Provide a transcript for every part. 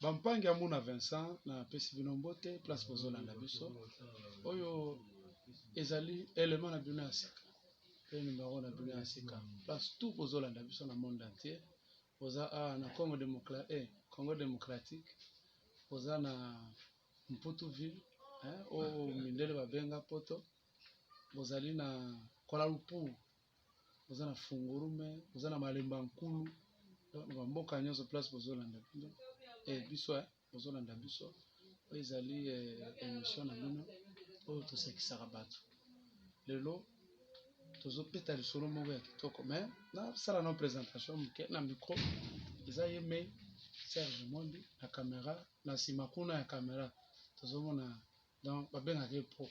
Bampangi amuna Vincent na pesi binombote place bozolanda biso oyo ezali élément na bino ya sika pe numéro na bino ya sika place tout bozolanda biso na monde entier oza na Congo démocratique oza na Mputu-ville o mindele babenga poto bozali na Kuala Lumpur oza na Fungurume oza na Malemba Nkulu bamboka nyonso place bozolanda bino biso bozolanda biso oyo ezali émission na bino oyo tosekisaka bato lelo tozopeta lisolo moko ya kitoko mais nasala no présentation moke na micro eza ye me Serge Mwambi na caméra na nsima kuna ya caméra tozomona donc babengaka pro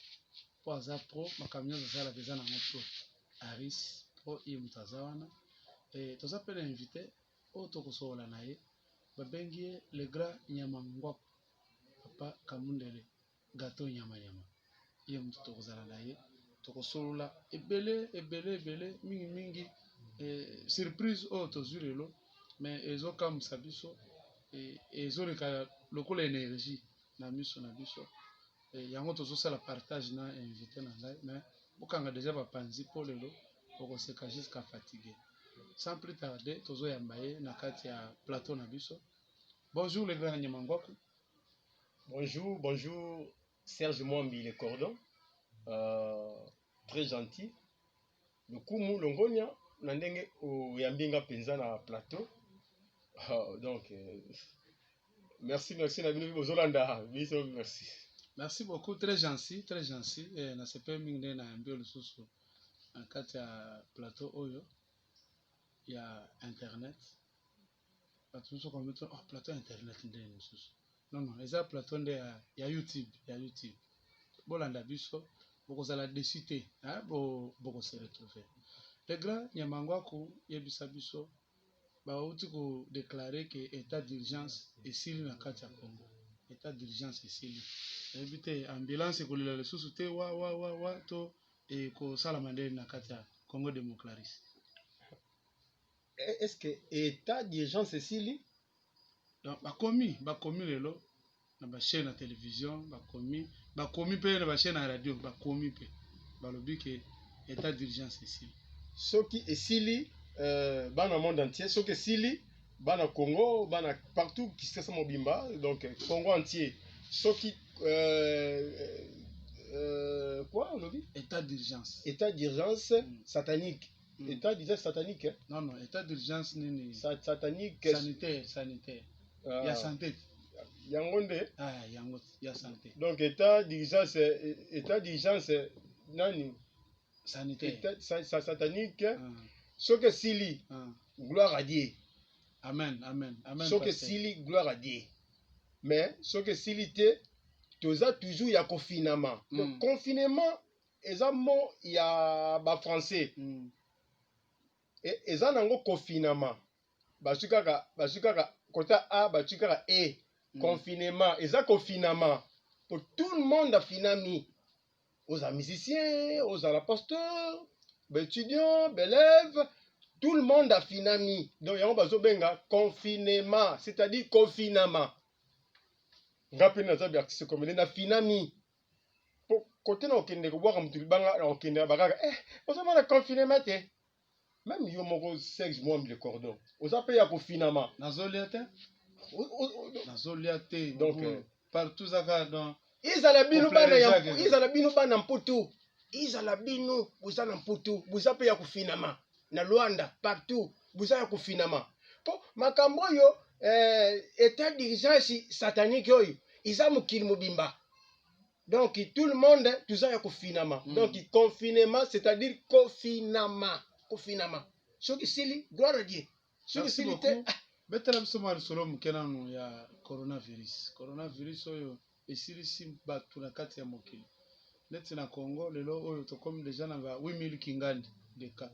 po aza pro makambo nyonso asalaka eza nango pro Aris pro ye moto aza wana toza mpe na invité oyo tokosobola na ye babengi ye le grand Nyamangwaku papa Kamundele gato nyama ye moto tokozala na ye tokosolola ebele mingi surprise oyo tozwi lelo mais ezokamwisa biso ezoleka lokola énergie na miso na biso yango tozosala partage na invité na ngai mais bokanga déjà bapanzi po lelo okoseka jusqu'à fatigué sans plus tarder tozoyamba ye na kati ya plateau na biso. Bonjour le grand Nyamangwaku. Bonjour Serge Mwambi le cordon, très gentil. Le kumu longonia nandenge o yambinga penza na plateau. Donc merci na bino bozolanda biso merci. Merci beaucoup, très gentil na sepe mingi na yambio lisusu na kati ya plateau oyo ya internet. Plateau comme plateau internet ndenge lisusu. Non, eza plateau nde ya YouTube. Bolanda biso bokozala décité boko se retrouver. Le grand Nyamangwaku yebisa biso bauti ko déclarer que état d'urgence esili na kati ya Congo. État d'urgence esili. Ebite ambulance kolela lisusu te wa to ko sala mandeli na kati ya Congo démocratique. Est-ce que état d'urgence esili? Donc bakomi lelo na ba chaîne na télévision bakomi pe na ba chaîne na radio bakomi pe balobi que état d'urgence esili. Soki esili bana monde entier soki esili bana Congo bana partout qui se mobimba donc Congo entier soki quoi on dit état d'urgence satanique. État d'urgence satanique non état d'urgence nini satanique sanitaire ya santé yangonde yango ya santé donc état d'urgence nani sanitaire satanique soki sili gloire à Dieu amen soki sili gloire à Dieu mais soki sili te toza toujours ya confinement confinement eza mo ya ba français eza nango confinement basukaka kota a basukaka confinement eza confinement pour tout le monde afinami aux musiciens aux pasteur étudiants élèves tout le monde afinami donc yango bazobenga confinement c'est-à-dire confinement ngapi na zabi artiste comme na finami pour côté na okende ko bwaka mutu libanga na okende bakaka ozomona confinement te. Même yo moko Serge Mwambi le cordon oza pe ya confinement nazolia te donc partout zaka dans izala bino bana mputu izala bino buza na mputu buza pe ya confinement na Luanda partout buza ya confinement po makambo yo état d'urgence satanique oyo iza mokili mobimba donc tout le monde tuza ya confinement donc confinement c'est-à-dire confinement soki sili gloire à Dieu soki sili te betela biso mwa lisolo moke nano ya coronavirus oyo esilisi bato na kati ya mokili neti na Congo lelo oyo tokomi deja na ba 8000 kingandi de cas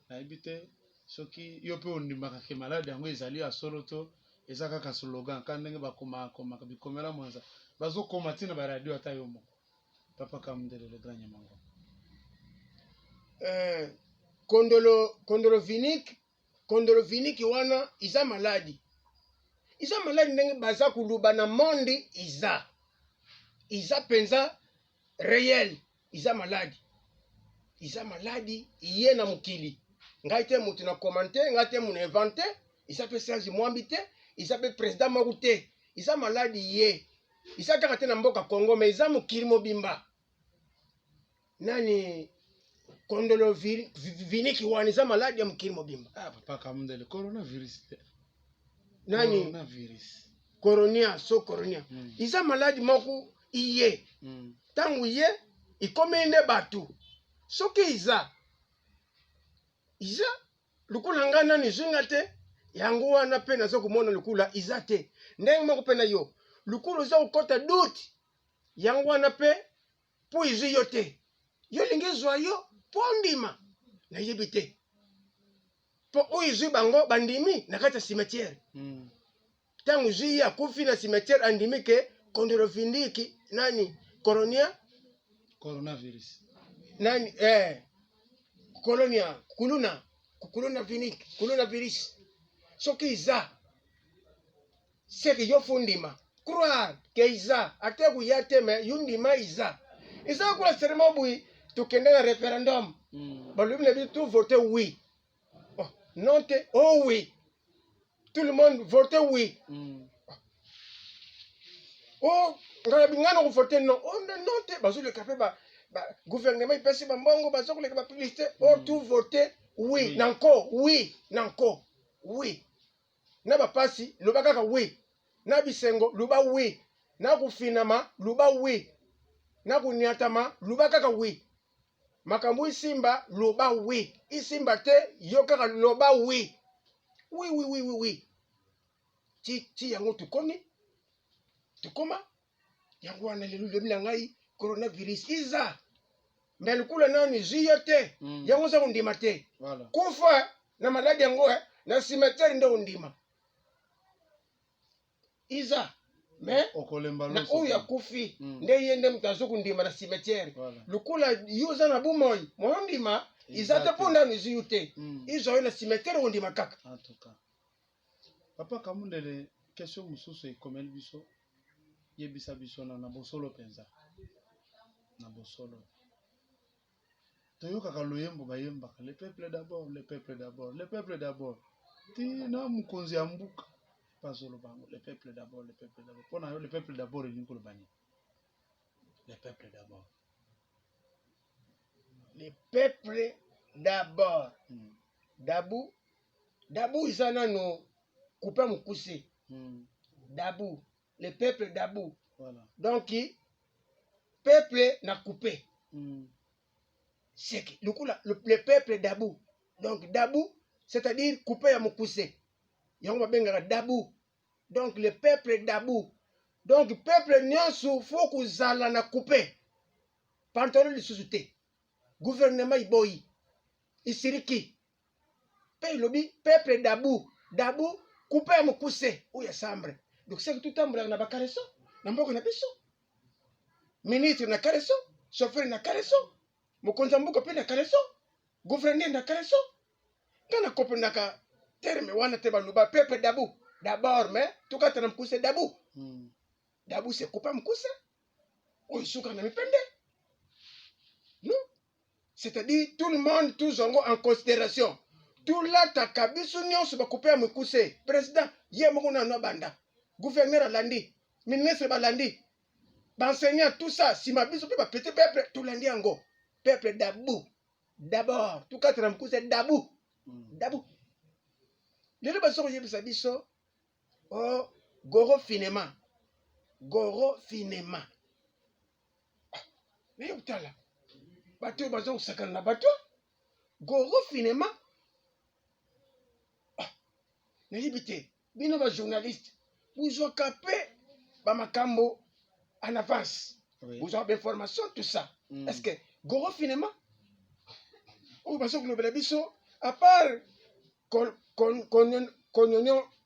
nayebi te soki yo mpe ondimaka ke malade yango ezali ya solo to eza kaka slogan ka ndenge bakomaka bikomela mwanza bazokoma ntina baradio ata yo moko papa Kamundele le grand Nyamangwaku. Kondolo vinique wana iza maladi iza maladi ndenge baza kuluba na monde iza penza réel iza maladi iye na mokili ngai te mutu na commenter ngai te mu na inventer iza pe Serge Mwambi te iza pe président moko te iza maladi ye iza kaka te na mboka Congo mais iza mokili mobimba nani kondolo viniki wana iza maladi ya mokili mobimba papa kamundele coronavirus nani coronia iza maladi moko iye tangu ye ikomende batu soki iza lukula nga nani zwinga te yango wana pe nazo komona lukula iza te ndenge moko pe na yo lukula oza kokota duti yango wana pe po izwi yo te yo lingi zwa yo po ndima nayebi te po oyo izwi bango bandimi na kati ya cimetière ntango izwi ye akufi na cimetière andimi ke kondolovindiki nani coronavirus nani coronavirus soki iza seke yo fu ndima croire ke iza ate kuya te me yo ndima iza kula serema bui tukende na référendum balobi na biso tout voter oui non te oh oui tout le monde vote oui oh ngala bingana ko voter non non te bazoleka pe gouvernement ipesi bambongo bazokoleka ba publicité tout voter oui nanko oui na bapasi loba kaka oui na bisengo loba oui na kufinama loba oui na kuniatama loba kaka oui makambo isimba loba oui isimba te yo kaka loba oui ti yango tukoma yango wana lelo lobi na ngai coronavirus iza mais lukula nani zwi yo te yango za kundima te kufa na maladi yango na cimetière nde undima iza mais na oyo akufi nde ye nde mutu azo kundima na cimetière lukula yo za na bomoi mondima iza te mpo ndani zwi yo te iza yo na cimetière undima kaka en tout cas papa kamundele question mosusu ekomeli biso yebisa biso na bosolo penza na bosolo toyokaka loyembo bayembaka le peuple d'abord tina mokonzi ya mbuka bazolo bango le peuple d'abord mpona yo le peuple d'abord elingi koloba nini le peuple d'abord dabu iza nano kupa mokuse dabu le peuple dabu voilà. Donc peuple na coupé c'est que le peuple dabu donc dabu c'est-à-dire coupé ya mokuse yango babengaka dabu donc le peuple dabu donc peuple nyonso fo kozala na coupé pantalon lisusu te gouvernement iboyi isiriki pe ilobi peuple dabu coupé ya mokuse oyo sambre donc c'est que tout tambolaka na bakareso na mboka na biso ministre na kareso chauffeur na kareso mokonzi ya mboka mpe na kareso gouverneur na kareso nga na koprenaka terme wana te baloba peuple dabu d'abord mais tokata na mokuse dabu dabu c'est coupa mokuse oyo suka na mipende non c'est-à-dire tout le monde tozango en considération tolataka biso nyonso bakupe ya mokuse président ye moko nano abanda gouverneur alandi ministre balandi baenseignant tout ça sima biso mpe bapeti peuple tolandi yango peuple dabu d'abord tokatela mokuse dabu lelo baso koyebisa biso goro finema naye kotala bato oyo baza kosakana na bato goro finema nayebi te bino bajournaliste bozwaka mpe bamakambo en avance bozwaka bainformation tout ça est-ce que goro finema oyo baza kolobela biso à part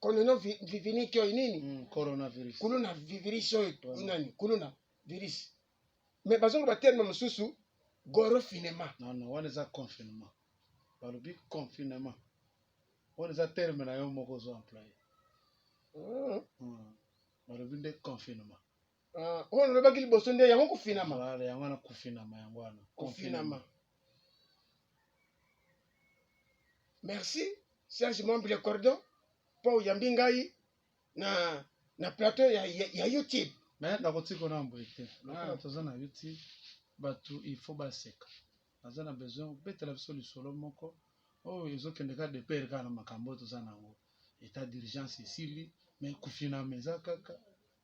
konyono viviniki oyo nini coronavirus oyo nani coronavirus mais baza koloba terme mosusu goro finema non wana eza confinement balobi confinement wana eza terme na yo moko ozo employe balobi nde confinement oyo nalobaki liboso nde yango kofinama voilà yango wana kofinama yango wana confinement. Merci Serge Mombi le cordon po oyambi ngai na plateau ya YouTube. mais nakotika na mboye te toza na YouTube bato il faut baseka aza na besoin obetela biso lisolo moko oyo ezokende ka depere kaka na makambo oyo toza nango état d'urgence esili mais kofinama eza kaka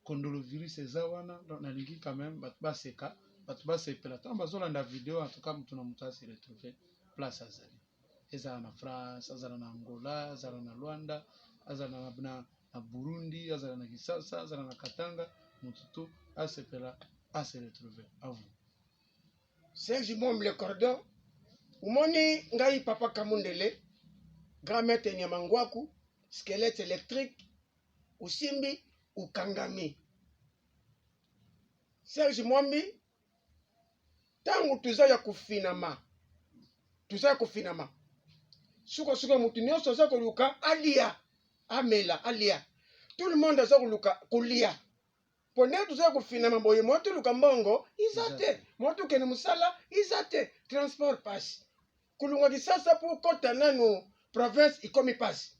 kondolo virus eza wana nalingi quand même bato baseka bato basepela ntango bazolanda video en tout cas moto na moto ase retrouve place azali ezala na France azala na Angola azala na Rwanda azala na Burundi azala na Kisasa azala na Katanga moto to asepela ase retrouve à vous. Serge Mombi le cordon umoni ngai papa Kamundele grand maître Nyamangwaku squelette électrique usimbi ukangami. Serge Mombi tangu tuzaya kufinama suka mutu nyonso aza koluka alia amela alia tout le monde aza koluka kulia ponde tuzaya kufinama boye moto luka mbongo izate moto kene musala izate transport pass kulunga kisasa pour kota nanu province ikomi pass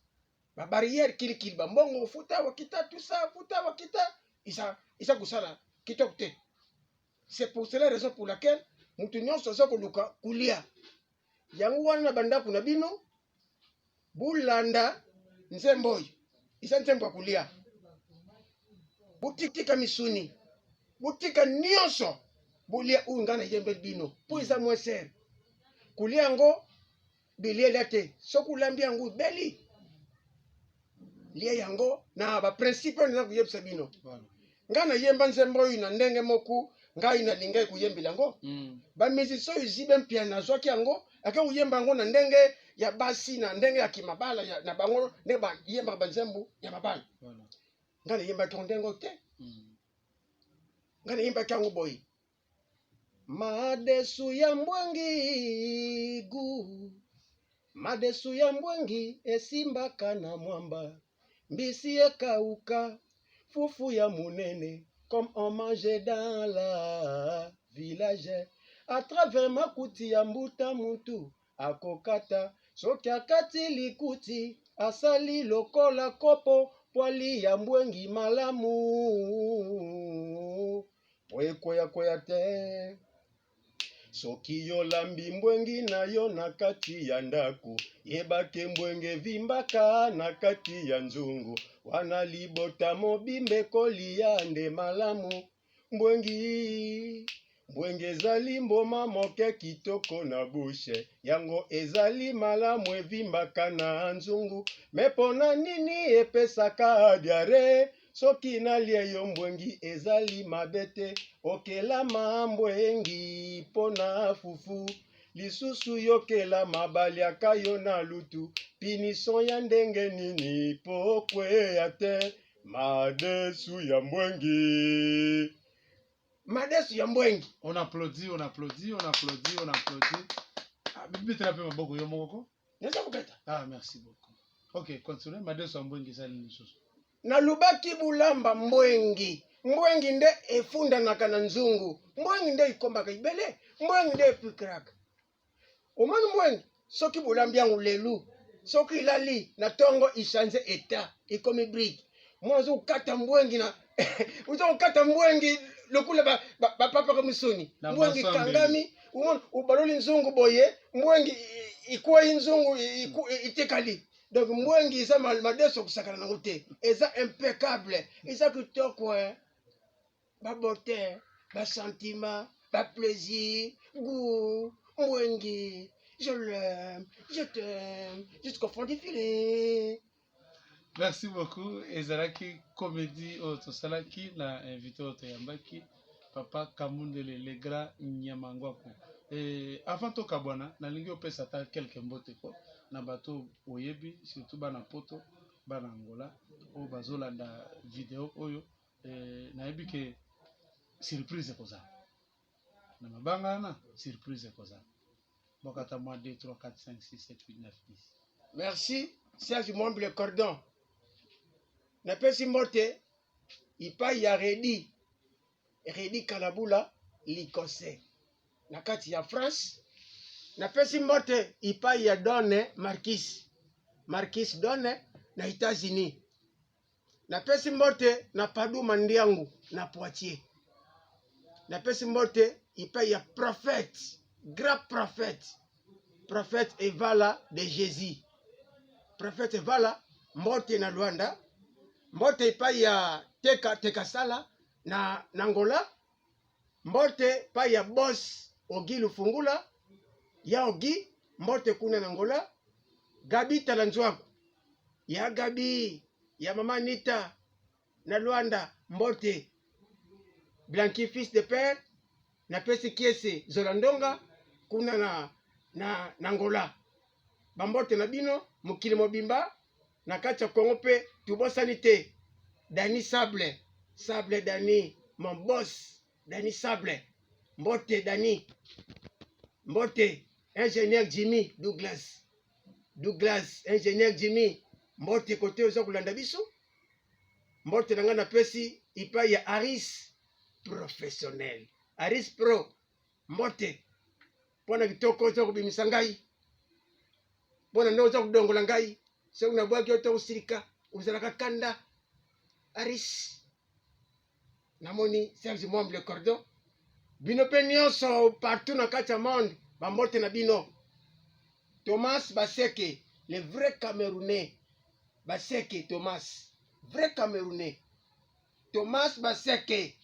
ba barrière kilikili ba mbongo futa wakita tusa futa wakita isa kusala kitoko te. C'est pour cela raison pour laquelle mutu nyonso aza koluka kulia yango wana na bandako na bino bulanda nzemboy isa nzembo kulia butika misuni butika nyonso bulia ungana yembe bino po isa mwese kulia ngo bilia te sokulambi yango beli lia yango na ba principe na kuyebisa bino ngana yemba nzemboy na ndenge moku ngai na lingai kuyembela ngo ba musicien zibe mpia na zwaki yango aka kuyemba ngo na ndenge ya basi na ndenge ya kimabala na bango ne ba yemba banzembu ya mabala ngana yemba tondengo te ngana yemba kango boy madesu ya mbwengi esimbaka na mwamba mbisi ekauka fufu ya munene comme on mange dans la village à travers makuti ya mbuta mutu akokata soki akati likuti asali lokola kopo pwali ya mbwengi malamu oekoya te soki yolambi mbwengi na yo na kati ya ndako yebake mbwenge vimbaka na kati ya nzungu wana libota mobimbe kolia nde malamu mbwengi ezali mboma moke kitoko na bushe yango ezali malamu evimbaka na nzungu mepona nini epesaka diare soki nalia yo mbwengi ezali mabete okela mbwengi pona fufu lisusu yokela mabaliaka yo na lutu pinison ya ndenge nini pokweya te madesu ya mbwengi on applaudit bibitela pe maboko yo moko neza kubeta merci beaucoup ok continue madesu ya mbwengi sali lisusu na lubaki bulamba mbwengi nde efundanaka na nzungu mbwengi nde ikombaka ibele mbwengi nde epikiraka omani mbwengi soki bulambi yango lelu soki ilali na tongo ishanze eta ikomi brique mwazo ukata mbwengi na ukata mbwengi lokula bapapa ka musoni mbwengi kangami ubaloli nzungu boye mbwengi ikuwa inzungu itekali donc mbwengi isa madeso kusakana nango te eza impeccable eza kitoko ba beauté ba sentiment ba plaisir goût mbwengi je l'aime je t'aime jusqu'au fond du filet. Merci beaucoup ezalaki comédie oyo tosalaki na invité oyo toyambaki papa Kamundele le grand Nyamangwaku. Avant tokabwana nalingi opesa ata quelques mbote po na bato oyebi surtout bana poto bana Angola oyo bazolanda video oyo nayebi ke surprise kozala na mabanga na surprise kozala bokata mwa 2 3 4 5 6 7 8 9 10. Merci Serge Mombi le cordon. napesi mbote ipai ya Redi Kalabula Likose na kati ya France. Napesi mbote ipai ya Donne Marquis Donne na États-Unis. Napesi mbote na Padu Mandiangu na Poitiers. Napesi mbote ipai ya grand prophète Evala de Jésus. Prophète Evala mbote na Luanda. Mbote ipai ya Teka Sala na Angola. Mbote ipai ya Boss Ogi Lufungula ya Ogi mbote kuna na Angola. Gabi Talanzwaku ya Gabi ya Mama Nita na Luanda mbote. Blanqui fils de père na pesi kiese Zolandonga kuna na Angola. Bambote na bino mukili mobimba na kati ya Kongo pe tubosani te. Dani Sable Dani mon boss Dani Sable mbote Dani mbote ingénieur Jimmy Douglas ingénieur Jimmy mbote kote oza kulanda biso. Mbote nanga na pesi ipai ya Aris professionnel Aris Pro mbote pona kitoko oza kubimisa ngai pona ndo oza kudongola ngai se unabwaki oto usirika uzalaka kanda Aris namoni Serge Mwamble Cordon bino pe nyonso partout na kati ya monde bambote na bino. Thomas Baseke le vrai Camerounais Baseke Thomas vrai Camerounais Thomas Baseke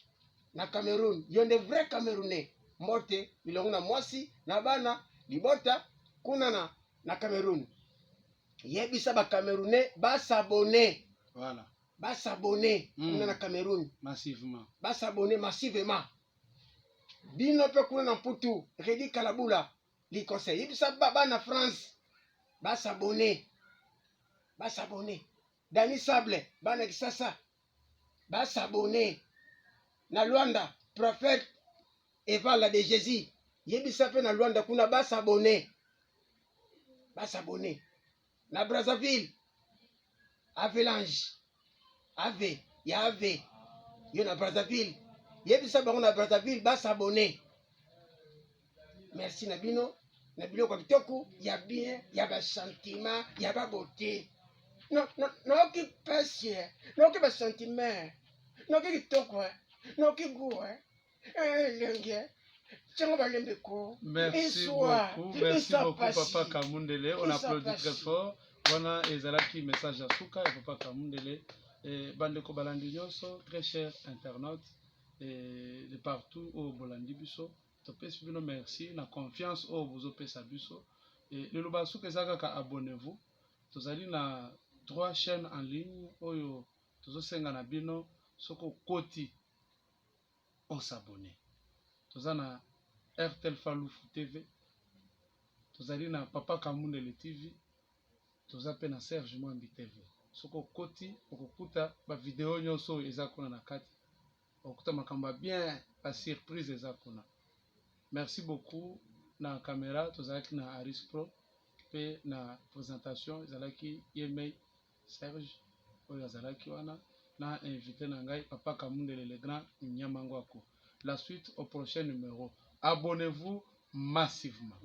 na Cameroun yonde vrai Camerounais mbote bilongo na mwasi na bana libota kuna na Cameroun. Yebisa ba Camerounais basabone. Voilà. Basabone kuna na Cameroun Massivement. Basabone massivement. Bino pe kuna na Putu Redi Kalabula Likose. Yebisa baba na France basabone. Dani Sable bana Kisasa basabone. Na Luanda prophète Evala de Jésus yebisa pe na Luanda kuna basabone. Na Brazzaville Avalanche Ave yo na Brazzaville yebisa bango na Brazzaville basabone. Merci na bino na biloko kitoko ya bien ya ba sentiment ya ba beauté. No ki passion no ki ba sentiment no ki kitoko no ki goût lengue. Merci beaucoup Papa Kamundele. On applaudit très fort. Voilà ezalaki message à Souka et Papa Kamundele. Bandeko balandi nyonso, très chers internautes de partout au Bolandi Biso. Topesi bino merci na confiance au vous opesa biso. Et le loba Souka ezaka abonnez-vous. Tozali na 3 chaînes en ligne oyo tozosenga na bino soko koti on s'abonner. Tozana RTL Faloufou TV, tozali na Papa Kamundele TV, tozape na Serge Mwambi TV. Soko koti okokuta ba vidéo nyonso eza kuna na kati. Okuta makamba bien, ba surprise eza kuna. Merci beaucoup na caméra tozalaki na Aris Pro pe na présentation ezalaki Yemei Serge oyo azalaki wana na invité na ngai Papa Kamundele le grand Nyamangwako. La suite au prochain numéro. Abonnez-vous massivement.